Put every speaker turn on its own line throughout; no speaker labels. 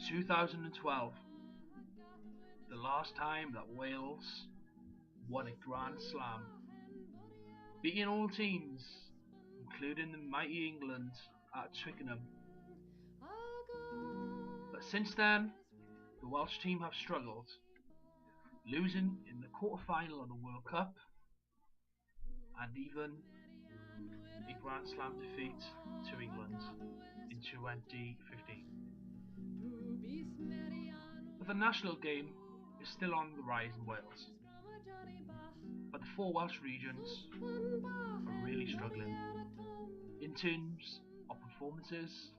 2012, the last time that Wales won a Grand Slam, beating all teams, including the mighty England at Twickenham. But since then, the Welsh team have struggled, losing in the quarter-final of the World Cup and even a Grand Slam defeat to England in 2015. But the national game is still on the rise in Wales, but the four Welsh regions are really struggling in terms of performances,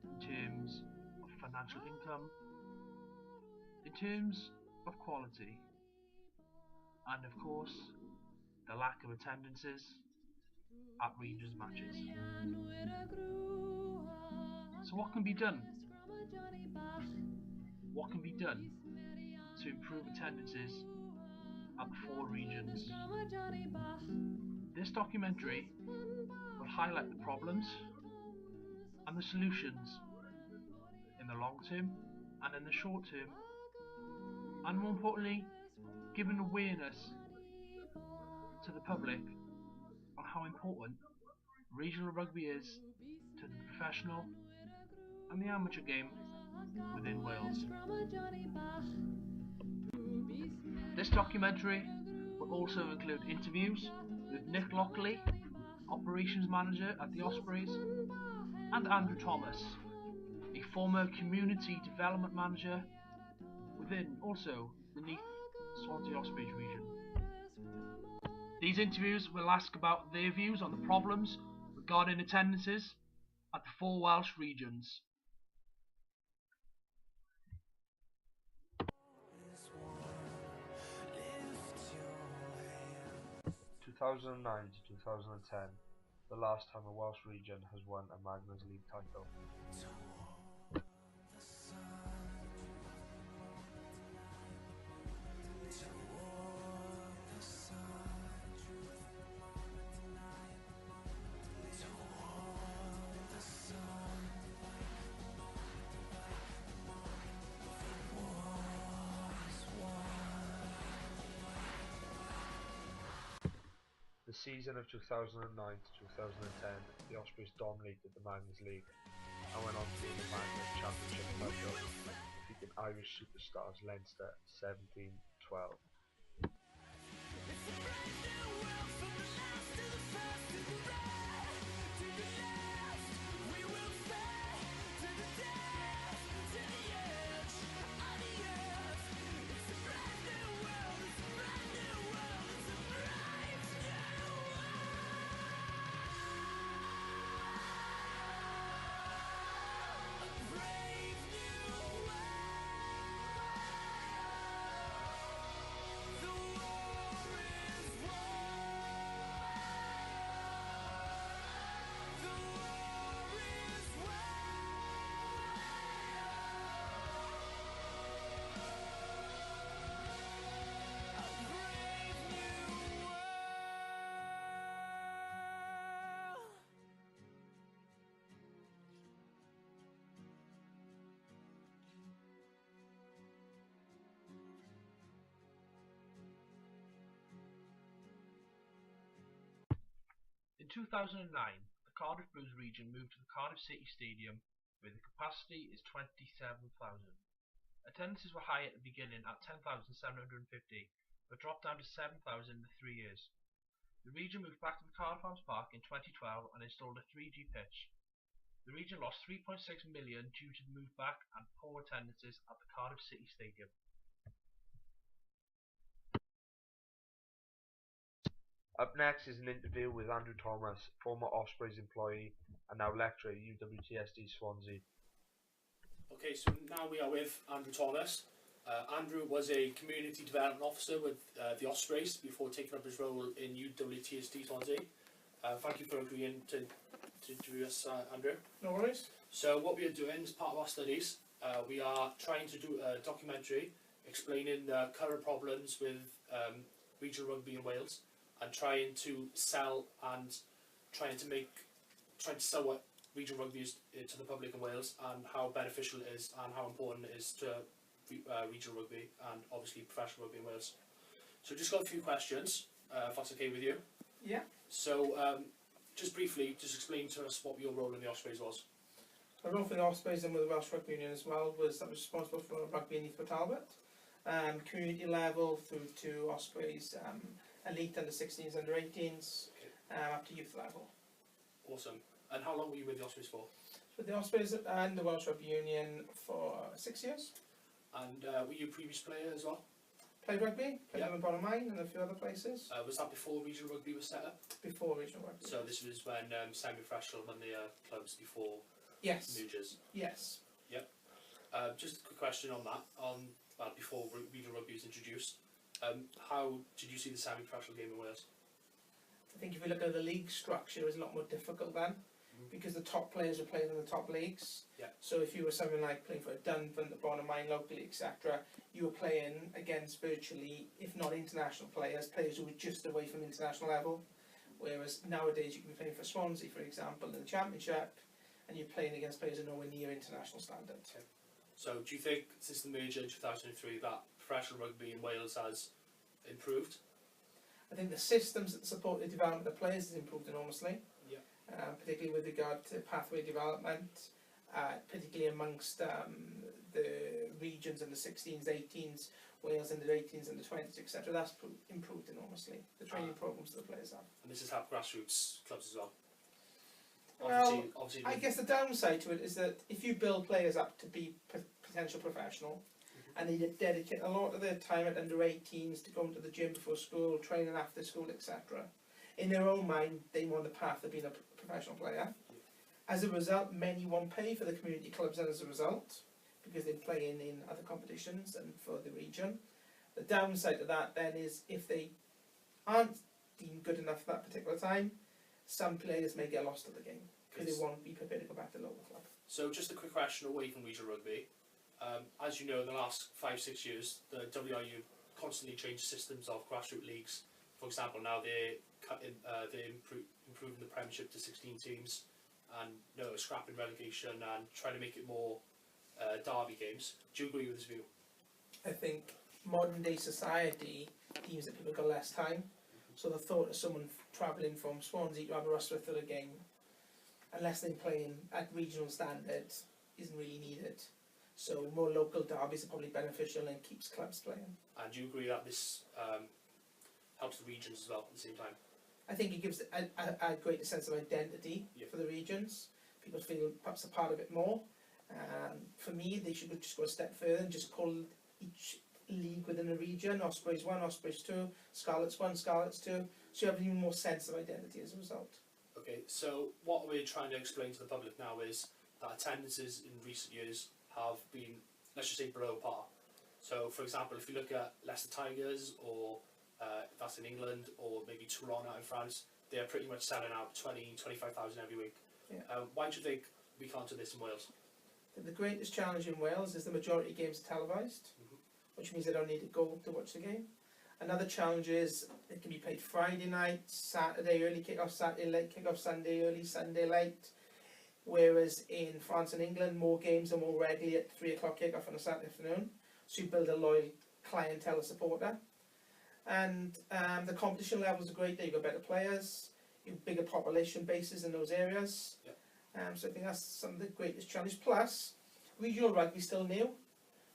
in terms of financial income, in terms of quality, and of course the lack of attendances at regions matches. So what can be done? What can be done to improve attendances at the four regions? This documentary will highlight the problems and the solutions in the long term and in the short term, and more importantly, give an awareness to the public on how important regional rugby is to the professional and the amateur game within Wales. This documentary will also include interviews with Nick Lockley, Operations Manager at the Ospreys, and Andrew Thomas, a former Community Development Manager within also the Neath Swansea Ospreys region. These interviews will ask about their views on the problems regarding attendances at the four Welsh regions.
(2009 to 2010), the last time a Welsh region has won a Magners League title. The season of 2009 to 2010, the Ospreys dominated the Magners League and went on to win the Magners Championship title, defeating Irish superstars Leinster 17-12.
In 2009, the Cardiff Blues region moved to the Cardiff City Stadium, where the capacity is 27,000. Attendances were high at the beginning at 10,750, but dropped down to 7,000 in the 3 years. The region moved back to the Cardiff Arms Park in 2012 and installed a 3G pitch. The region lost 3.6 million due to the move back and poor attendances at the Cardiff City Stadium.
Up next is an interview with Andrew Thomas, former Ospreys employee and now lecturer at UWTSD Swansea.
Okay, so now we are with Andrew Thomas. Andrew was a community development officer with the Ospreys before taking up his role in UWTSD Swansea. Thank you for agreeing to interview us, Andrew.
No worries.
So what we are doing as part of our studies, we are trying to do a documentary explaining the current problems with regional rugby in Wales, and trying to sell what regional rugby is to the public in Wales, and how beneficial it is, and how important it is to regional rugby and obviously professional rugby in Wales. So just got a few questions, if that's okay with you.
Yeah.
So just briefly, just explain to us what your role in the Ospreys was.
My role for the Ospreys and with the Welsh Rugby Union as well was I was responsible for rugby in East Talbot, community level through to Ospreys, elite under 16s, under 18s, up to youth level.
Awesome. And how long were you with the Ospreys for?
With the Ospreys and the Welsh Rugby Union for 6 years.
And were you a previous player as well?
Played rugby, played
Yeah.
in the bottom line and a few other places.
Was that before regional rugby was set up?
Before regional rugby.
So this was when semi-professional won the clubs before
Yes.
mergers.
Yes.
Just a quick question on that. Before regional rugby was introduced, how did you see the semi-professional game in Wales?
I think if you look at the league structure, it was a lot more difficult then, because the top players were playing in the top leagues.
Yeah.
So if you were something like playing for a Dunfermline, the bottom line locally, etc., you were playing against virtually, if not international players who were just away from international level. Whereas nowadays you can be playing for Swansea, for example, in the Championship, and you're playing against players who are nowhere near international standards.
Okay. So do you think since the merger in 2003 that professional rugby in Wales has improved?
I think the systems that support the development of players has improved enormously.
Yeah.
Particularly with regard to pathway development, particularly amongst the regions and the 16s, 18s, Wales under 18s and the 20s, etc. That's improved enormously. The training programs that the players have.
And this has helped grassroots clubs as well.
Well,
Obviously
I guess the downside to it is that if you build players up to be potential professional, and they dedicate a lot of their time at under 18s to going to the gym before school, training after school, etc. In their own mind, they want the path of being a professional player. As a result, many won't pay for the community clubs as a result, because they're playing in other competitions and for the region. The downside of that then is if they aren't deemed good enough at that particular time, some players may get lost at the game because they won't be prepared to go back to the local club.
So just a quick question away from regional rugby. As you know, in the last 5-6 years, the WRU constantly changed systems of grassroots leagues. For example, now they're improving the Premiership to 16 teams, and scrapping relegation and trying to make it more derby games. Do you agree with this view?
I think modern day society deems that people got less time, so the thought of someone travelling from Swansea to Aberystwyth for a game, unless they're playing at regional standards, isn't really needed. So more local derbies are probably beneficial and keeps clubs playing.
And do you agree that this helps the regions as well at the same time?
I think it gives a greater sense of identity for the regions. People feel perhaps a part of it more. For me, they should just go a step further and just call each league within a region Ospreys 1, Ospreys 2, Scarlets 1, Scarlets 2. So you have even more sense of identity as a result.
Okay, so what we're trying to explain to the public now is that attendances in recent years have been, let's just say, below par. So, for example, if you look at Leicester Tigers, or that's in England, or maybe Toulon out in France, they're pretty much selling out 25,000 every week.
Yeah.
Why do you think we can't do this in Wales?
The greatest challenge in Wales is the majority of games are televised, which means they don't need to go to watch the game. Another challenge is it can be played Friday night, Saturday early kick-off, Saturday late kick-off, Sunday early, Sunday late. Whereas in France and England, more games are more regularly at 3 o'clock kick-off on a Saturday afternoon. So you build a loyal clientele, a supporter. And the competition levels are great there. You've got better players, you have bigger population bases in those areas. So I think that's some of the greatest challenge. Plus, regional rugby is still new.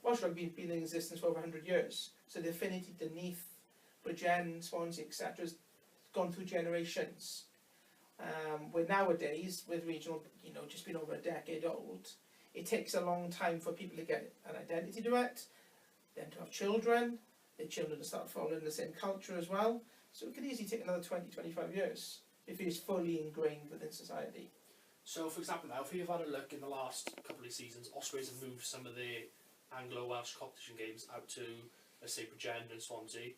Welsh rugby has been in existence for over 100 years. So the affinity to Neath, Bridgend, Swansea, etc. has gone through generations. Where nowadays, with regional, just being over a decade old, it takes a long time for people to get an identity to it, then to have children, their children to start following the same culture as well. So it could easily take another 20-25 years if it's fully ingrained within society.
So, for example, now, if we've had a look in the last couple of seasons, Ospreys have moved some of the Anglo-Welsh competition games out to, let's say, Bridgend and Swansea.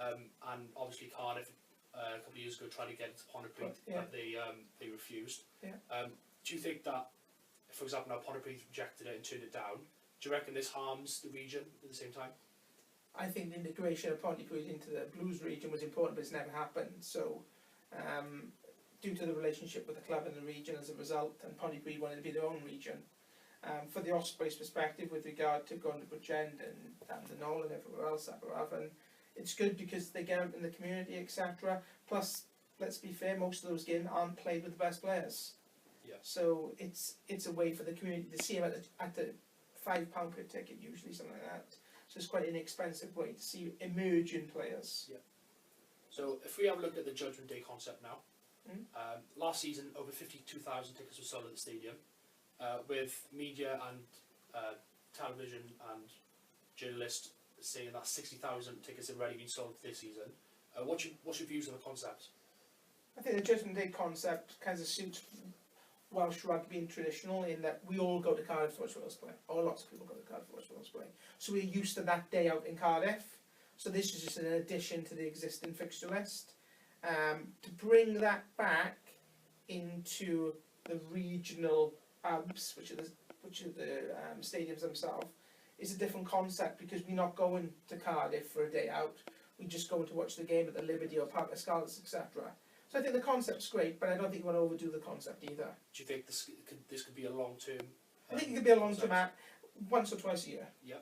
And obviously Cardiff, a couple of years ago, tried to get into Pontypridd, but they refused. Do you think that, for example, now Pontypridd rejected it and turned it down, do you reckon this harms the region at the same time?
I think the integration of Pontypridd into the Blues region was important, but it's never happened. So due to the relationship with the club and the region as a result, and Pontypridd wanted to be their own region. For the Ospreys perspective with regard to going to Bridgend and the Knoll and everywhere else, Aberafan, it's good because they get out in the community, etc. Plus, let's be fair, most of those games aren't played with the best players.
Yeah.
So it's a way for the community to see them at the £5 per ticket, usually something like that. So it's quite an inexpensive way to see emerging players.
Yeah. So if we have a look at the Judgment Day concept now, last season over 52,000 tickets were sold at the stadium, with media and television and journalists saying that 60,000 tickets have already been sold this season. What's your views on the concept?
I think the Judgment Day concept kind of suits Welsh rugby and traditional in that we all go to Cardiff to watch Wales play, or lots of people go to Cardiff to watch Wales play. So we're used to that day out in Cardiff. So this is just an addition to the existing fixture list. To bring that back into the regional hubs, which are the stadiums themselves, is a different concept because we're not going to Cardiff for a day out. We just go to watch the game at the Liberty or Parc des Scarlets, etc. So I think the concept's great, but I don't think you want to overdo the concept either.
Do you think this could be a long-term?
I think it could be a long-term once or twice a year.
Yeah.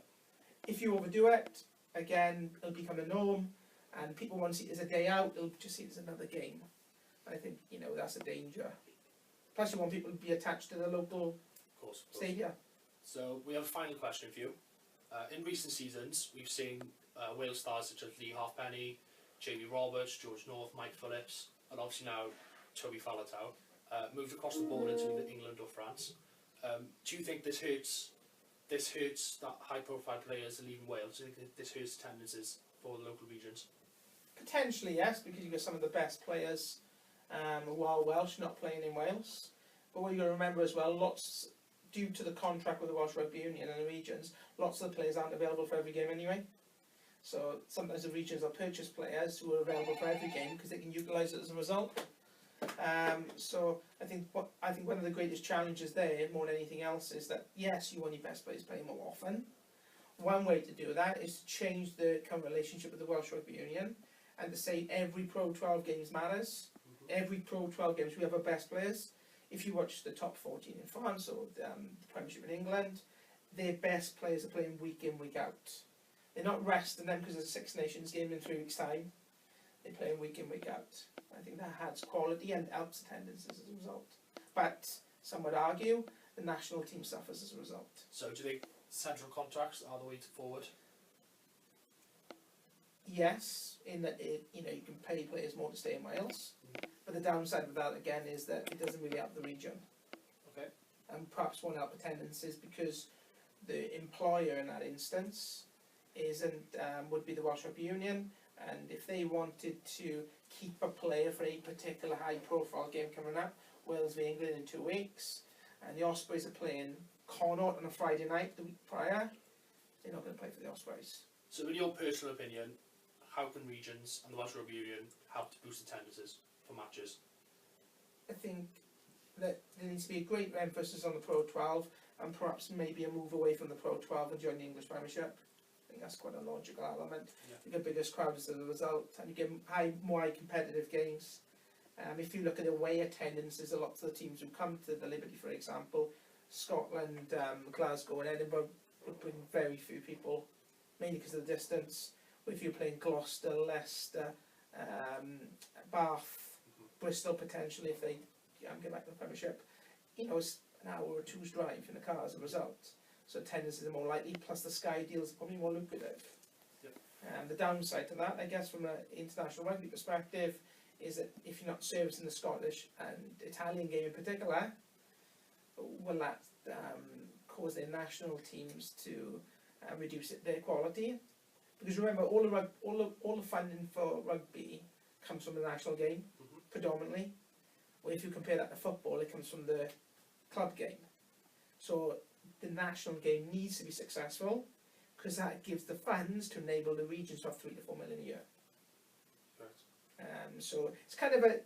If you overdo it, again, it'll become a norm, and people won't see it as a day out, they'll just see it as another game. I think, that's a danger. Plus you want people to be attached to the local stadium.
So we have a final question for you. In recent seasons, we've seen Wales stars such as Lee Halfpenny, Jamie Roberts, George North, Mike Phillips, and obviously now Toby Faletau moved across the border to either England or France. Do you think this hurts that high-profile players are leaving Wales? Do you think this hurts attendances for the local regions?
Potentially, yes, because you've got some of the best players who are Welsh not playing in Wales. But what you've got to remember as well, due to the contract with the Welsh Rugby Union and the regions, lots of the players aren't available for every game anyway. So sometimes the regions will purchase players who are available for every game because they can utilise it as a result. So I think one of the greatest challenges there, more than anything else, is that yes, you want your best players playing more often. One way to do that is to change the current relationship with the Welsh Rugby Union and to say every Pro 12 games matters. Every Pro 12 games we have our best players. If you watch the top 14 in France or the Premiership in England, their best players are playing week in, week out. They're not resting them because there's a Six Nations game in 3 weeks' time. They're playing week in, week out. I think that adds quality and helps attendances as a result. But some would argue the national team suffers as a result.
So do you think central contracts are the way forward?
Yes, in that you can pay players more to stay in Wales. But the downside of that again is that it doesn't really help the region.
Okay.
And perhaps won't help attendances because the employer in that instance would be the Welsh Rugby Union, and if they wanted to keep a player for a particular high profile game coming up, Wales v England in 2 weeks, and the Ospreys are playing Connaught on a Friday night the week prior, they're not going to play for the Ospreys.
So in your personal opinion, how can regions and the Welsh Rugby Union help to boost attendances for matches?
I think that there needs to be a great emphasis on the Pro 12 and perhaps maybe a move away from the Pro 12 and join the English Premiership. I think that's quite a logical element.
Yeah.
You get biggest crowds as a result and you get more high competitive games. If you look at away attendances, a lot of the teams who come to the Liberty, for example, Scotland, Glasgow and Edinburgh would bring very few people, mainly because of the distance. But if you're playing Gloucester, Leicester, Bath, Bristol potentially if they get back to the Premiership, it's an hour or two's drive in the car as a result. So attendances are more likely, plus the Sky deals are probably more lucrative.
Yep.
The downside to that, I guess, from an international rugby perspective, is that if you're not servicing the Scottish and Italian game in particular, will that cause their national teams to reduce their quality? Because remember, all the funding for rugby comes from the national game, predominantly. Or if you compare that to football, it comes from the club game. So the national game needs to be successful because that gives the funds to enable the regions to have 3 to 4 million a year.
Right.
So it's kind of a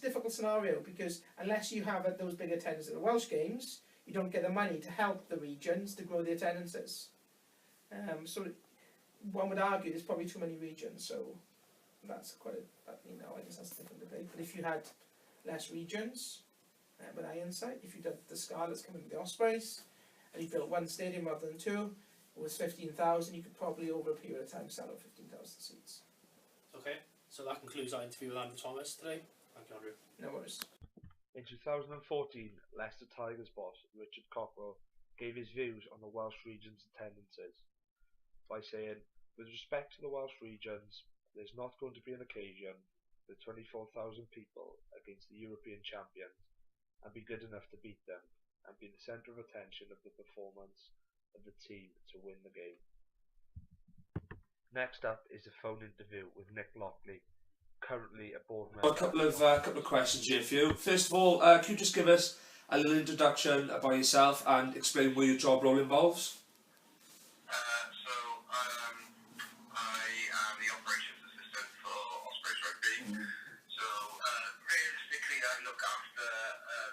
difficult scenario because unless you have those big attendances at the Welsh games, you don't get the money to help the regions to grow the attendances. So one would argue there's probably too many regions, so that's quite I guess that's a different debate. But if you had less regions with Ironside. If you did the Scarlets coming with the Ospreys, and you built one stadium rather than two, it was 15,000, you could probably over a period of time sell out 15,000 seats.
Okay, so that concludes our interview with Andrew Thomas today. Thank you, Andrew.
No worries.
In 2014, Leicester Tigers boss Richard Cockrell gave his views on the Welsh region's attendances by saying, with respect to the Welsh regions, there's not going to be an occasion with 24,000 people against the European champions and be good enough to beat them and be the centre of attention of the performance of the team to win the game. Next up is a phone interview with Nick Lockley, currently a board member.
A couple of questions here for you. First of all, could you just give us a little introduction about yourself and explain what your job role involves?
I am the operations assistant for Ospreys Rugby. So realistically, I look after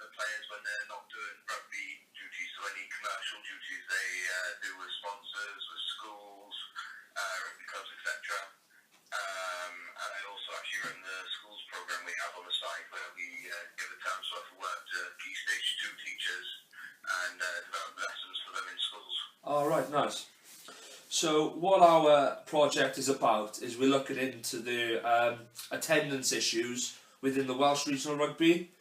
the players when they're not doing rugby duties, so any commercial duties they do with sponsors, with schools, rugby clubs, etc. And I also actually run the schools program we have on the side where we give a term's worth of work to Key Stage 2 teachers and develop lessons for them in schools.
All right, nice. So what our project is about is we're looking into the attendance issues within the Welsh Regional Rugby.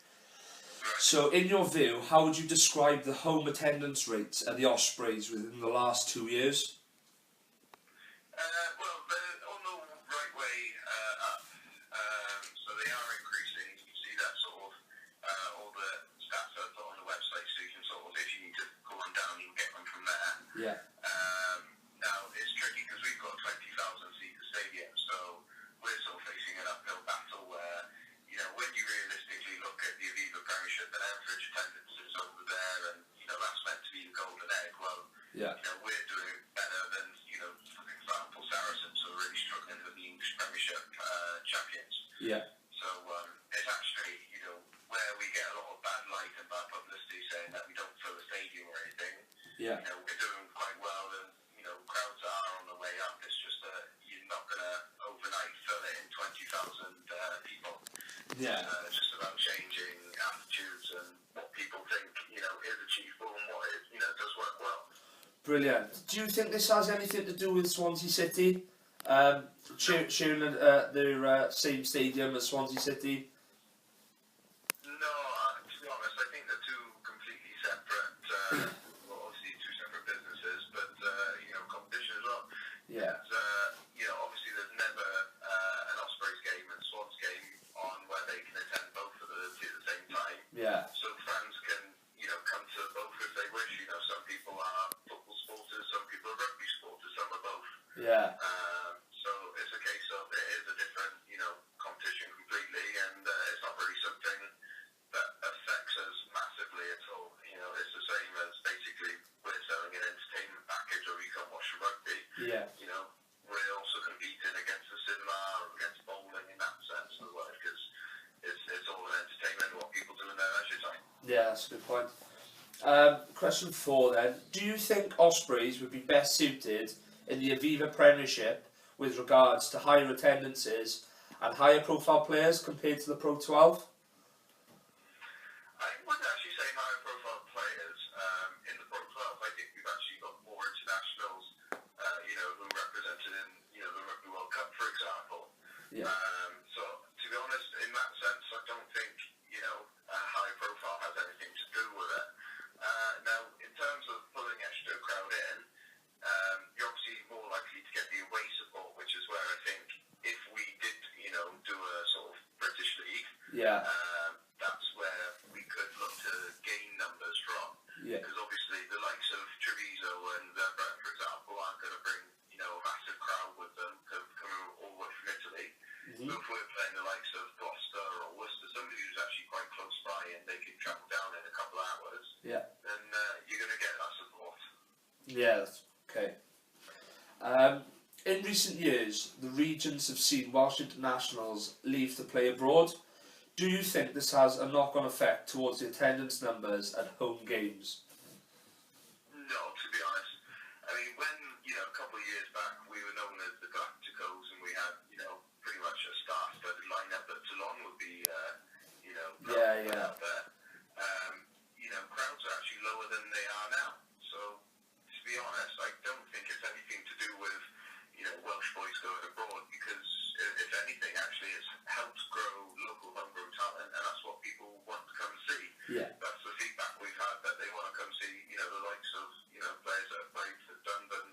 So in your view, how would you describe the home attendance rates at the Ospreys within the last 2 years?
Well, they're on the right way up, so they are increasing. You can see that sort of all the stats are put on the website, so you can sort of, if you need to go on down, you can get them from there.
Yeah.
Now it's tricky because we've got 20,000 seater stadium, so we're sort of facing an uphill battle where, you know, when you realistically look at the Aviva Premiership and average attendance is over there, and you know that's meant to be the golden egg. Well,
Yeah.
you know, we're doing better than, you know, for example, Saracens who are really struggling with the English Premiership champions.
Yeah.
So it's actually, you know, where we get a lot of bad light and bad publicity saying that we don't fill the stadium or anything.
Yeah.
You know, we're doing quite well, and you know, crowds are on the way up. It's just that you're not going to overnight fill it in 20,000 people.
Yeah.
It's just about changing attitudes and what people think, you know, is achievable and what is, you know, does work well.
Brilliant. Do you think this has anything to do with Swansea City? Sharing their same stadium as Swansea City?
No, to be honest, I think they're two completely separate, well, obviously two separate businesses, but, you know, competition as well.
Yeah.
And, you know, obviously there's never an Ospreys game and Swans game on where they can attend both of the two at the same time.
Yeah.
So fans can, you know, come to both if they wish. You know, some people are football supporters, some people are rugby supporters, some are both.
Yeah.
So it's a case of it is a different, you know, competition completely, and it's not really something that affects us massively at all. You know, it's the same as basically we're selling an entertainment package where you can watch rugby.
Yeah.
You know, we're also competing against the cinema or against bowling in that sense of the word, because it's all an entertainment, what people do in their leisure time.
Yeah, that's a good point. Question 4 then. Do you think Ospreys would be best suited in the Aviva Premiership with regards to higher attendances and higher profile players compared to the Pro 12?
I wouldn't actually say higher profile players. In the Pro 12, I think we've actually got more internationals, you know, who represented in, you know, the Rugby World Cup, for example.
Yeah.
So, to be honest, in that sense, I don't think, you know, high profile has anything to do with it. Now, in terms of pulling extra crowd in, you're obviously more likely to get the away support, which is where I think if we did, you know, do a sort of British league,
Yeah.
that's where we could look to gain numbers from.
Yeah.
Because obviously the likes of Treviso and Zebra, for example, aren't going to bring, you know, a massive crowd with them coming all the way from Italy. So if we're playing the likes of Gloucester or Worcester, somebody who's actually quite close by and they can travel down in a couple of hours,
Yeah.
then you're going to get that support.
Yeah, that's okay. In recent years, the regions have seen Welsh internationals leave to play abroad. Do you think this has a knock-on effect towards the attendance numbers at home games?
No, to be honest. I mean, when, you know, a couple of years back, we were known as the Galacticos, and we had, you know, pretty much a star-studded lineup, but Toulon would be, you know,
Yeah.
anything, actually, it's helped grow local homegrown talent, and that's what people want to come see.
Yeah.
That's the feedback we've had, that they want to come see, the likes of, players that have played for Dundon,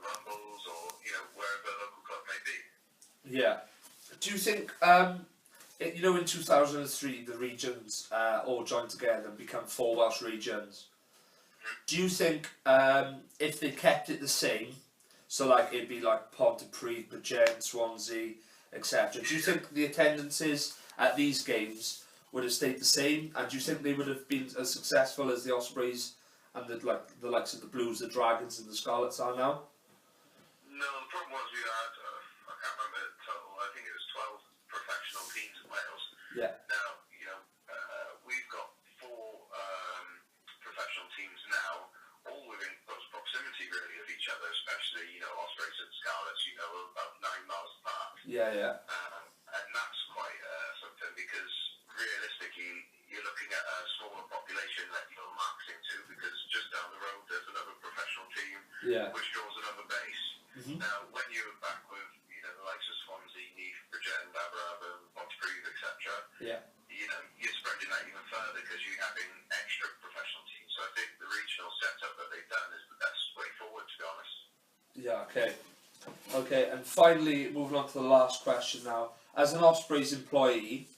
Rumbles, or, wherever the local club may be.
Yeah. Do you think, in 2003, the regions all joined together and become 4 Welsh regions? Do you think if they kept it the same, so like it'd be like Pontypridd, Bridgend, Swansea, etc., do you think the attendances at these games would have stayed the same, and do you think they would have been as successful as the Ospreys and the likes of the Blues, the Dragons and the Scarlets are now?
No, the problem was we had, I can't remember the total, I think it was 12 professional teams in Wales.
Yeah.
Now, we've got 4 professional teams now, all within close proximity really of each other, especially, Ospreys and Scarlets, about 9 miles apart.
Yeah.
And that's quite something, because realistically, you're looking at a smaller population that you're marketing to, because just down the road there's another professional team,
Yeah.
which draws another base.
Mm-hmm.
Now, when you're back with, the likes of Swansea, Neath, Bridgend, Aberystwyth, Pontypridd, etc.,
Yeah.
you're spreading that even further because you're having extra professional teams. So I think the regional setup that they've done is the best way forward, to be honest.
Yeah, okay, and finally, moving on to the last question now. As an Ospreys employee,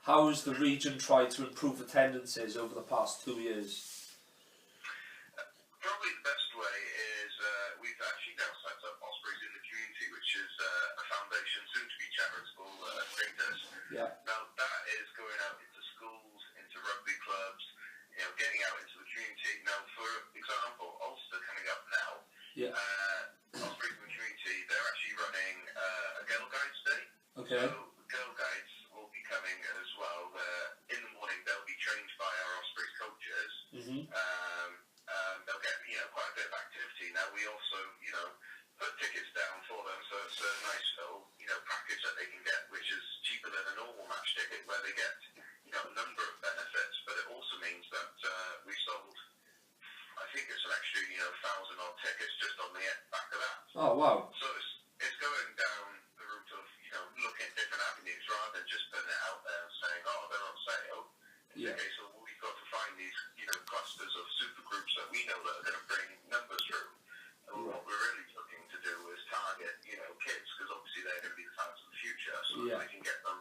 how has the region tried to improve attendances over the past 2 years?
Probably the best way is we've actually now set up Ospreys in the Community, which is a foundation, soon to be charitable status.
Yeah.
Now that is going out into schools, into rugby clubs, getting out into the community. Now, for example, Ulster coming up now,
Yeah.
Ospreys in the Community, they're actually running a Girl Guides Day.
Okay.
So Girl Guides will be coming as well. In the morning they'll be trained by our Ospreys coaches.
Mm-hmm.
They'll get quite a bit of activity. Now we also put tickets down for them, so it's a nice little package that they can get, which is cheaper than a normal match ticket, where they get a number of benefits. But it also means that we sold, I think it's an extra 1,000 odd tickets just on the back of that.
Oh, wow.
So it's going down the route of looking at different avenues rather than just putting it out there and saying, oh, they're on sale. It's
Yeah.
a case of we've got to find these clusters of super groups that we know that are going to bring numbers through. And what we're really looking to do is target kids, because obviously they're going to be the talents of the future. So
Yeah.
if we can get them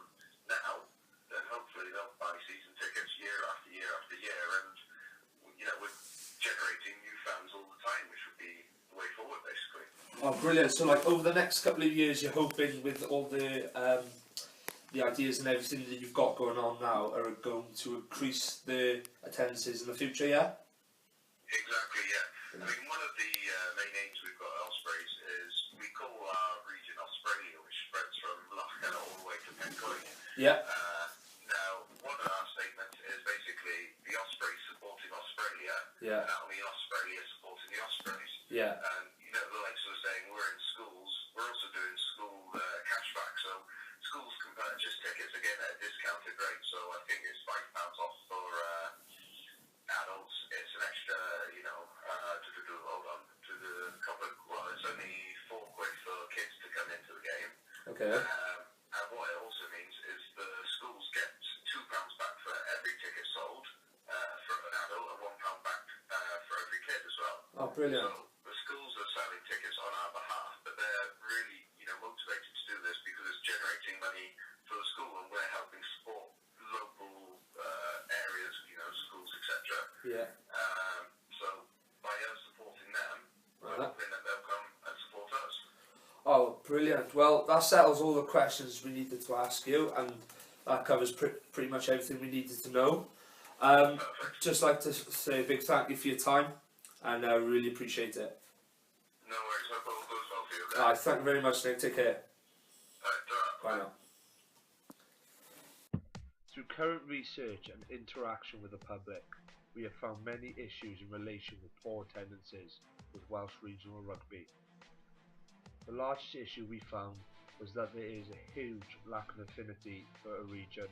now, then hopefully they'll buy season tickets year after year after year, and we're generating new fans all the time, which would be the way forward, basically.
Oh, brilliant. So, like, over the next couple of years, you're hoping with all the ideas and everything that you've got going on now are going to increase the attendances in the future, yeah?
Exactly, yeah. I mean, one of the main aims we've got at Ospreys is we call our region Australia, which spreads from Lough Ginnon all the way to Pencoed.
Yeah.
Now, one of our statements is basically the Ospreys supporting Australia,
Yeah.
and that'll mean Australia supporting the Ospreys.
Yeah.
And, the likes of saying we're in schools, we're also doing school cashback, so schools can purchase tickets again at a discounted rate, so I think it's £5 off for adults. It's an extra, hold on, to the couple of, it's only £4 for kids to come into the game.
Okay.
And what it also means is the schools get £2 back for every ticket sold for an adult, and £1 back for every kid as well.
Oh, brilliant.
So the schools are selling tickets on our behalf, but they're really, motivated to do this because it's generating money for the school, and we're helping support local areas, schools, etc.
Yeah.
So by us supporting them, we're hoping that they'll come and support us.
Oh, brilliant. Well, that settles all the questions we needed to ask you, and that covers pretty much everything we needed to know.
Perfect.
Just like to say a big thank you for your time, and I really appreciate it.
No worries. Hope all goes well for you. Okay?
Thank you very much, Nick. Take care.
All right,
Bye now.
Through current research and interaction with the public, we have found many issues in relation with poor attendances with Welsh regional rugby. The largest issue we found was that there is a huge lack of affinity for a region,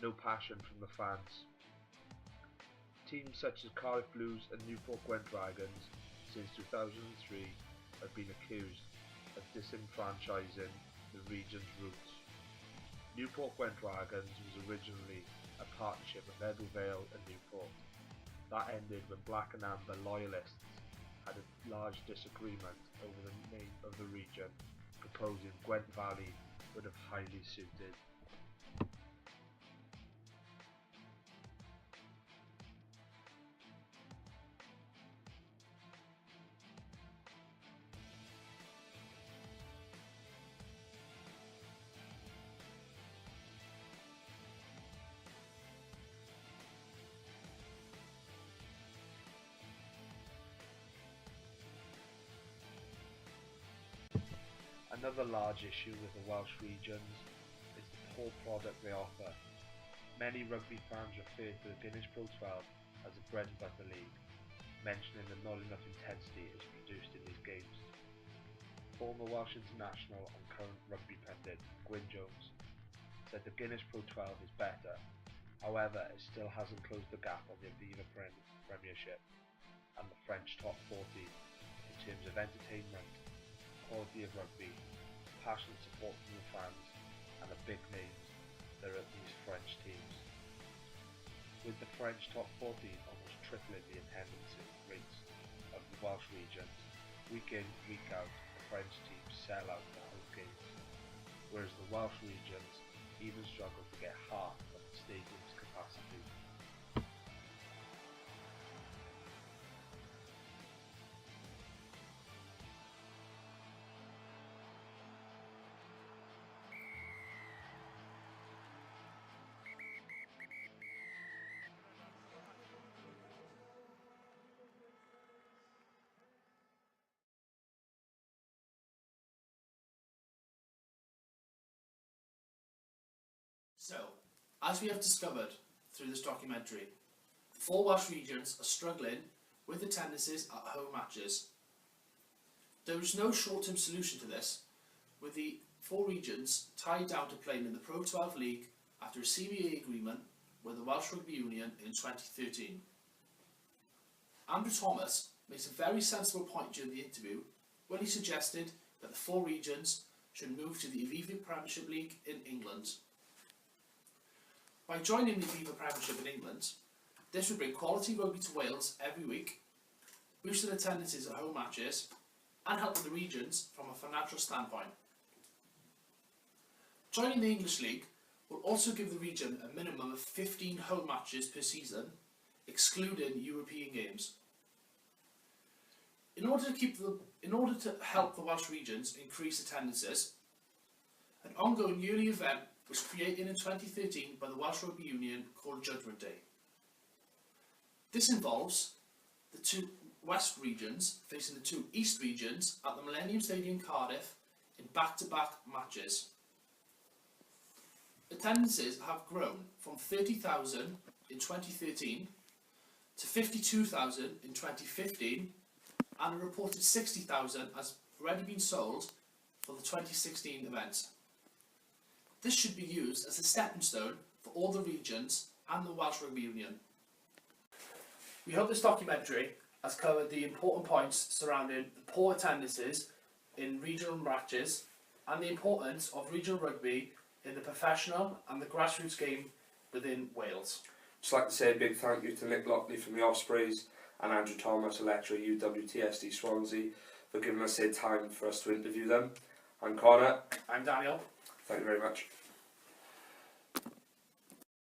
no passion from the fans. Teams such as Cardiff Blues and Newport Gwent Dragons since 2003 have been accused of disenfranchising the region's roots. Newport Gwent Dragons was originally a partnership of Ebbw and Newport. That ended when Black and Amber loyalists had a large disagreement over the name of the region, proposing Gwent Valley would have highly suited. Another large issue with the Welsh regions is the poor product they offer. Many rugby fans refer to the Guinness Pro 12 as a bread and butter league, mentioning that not enough intensity is produced in these games. Former Welsh international and current rugby pundit Gwyn Jones said the Guinness Pro 12 is better, however it still hasn't closed the gap on the Aviva Premiership and the French top 40 in terms of entertainment, quality of rugby, passionate support from the fans, and the big names that are at these French teams. With the French top 14 almost tripling the attendance rates of the Welsh regions, week in, week out, the French teams sell out their home games, whereas the Welsh regions even struggle to get half of the stadium's capacity.
So, as we have discovered through this documentary, the 4 Welsh regions are struggling with attendances at home matches. There is no short-term solution to this, with the 4 regions tied down to playing in the Pro 12 League after a CBA agreement with the Welsh Rugby Union in 2013. Andrew Thomas makes a very sensible point during the interview when he suggested that the 4 regions should move to the Aviva Premiership League in England. By joining the Aviva Premiership in England, this would bring quality rugby to Wales every week, boosting attendances at home matches, and help the regions from a financial standpoint. Joining the English League will also give the region a minimum of 15 home matches per season, excluding European games. In order to help the Welsh regions increase attendances, an ongoing yearly event was created in 2013 by the Welsh Rugby Union called Judgment Day. This involves the 2 West regions facing the 2 East regions at the Millennium Stadium Cardiff in back-to-back matches. Attendances have grown from 30,000 in 2013 to 52,000 in 2015, and a reported 60,000 has already been sold for the 2016 event. This should be used as a stepping stone for all the regions and the Welsh Rugby Union. We hope this documentary has covered the important points surrounding the poor attendances in regional matches and the importance of regional rugby in the professional and the grassroots game within Wales.
Just like to say a big thank you to Nick Lockley from the Ospreys and Andrew Thomas, a lecturer at UWTSD Swansea, for giving us their time for us to interview them. I'm Connor.
I'm Daniel.
Thank you very much.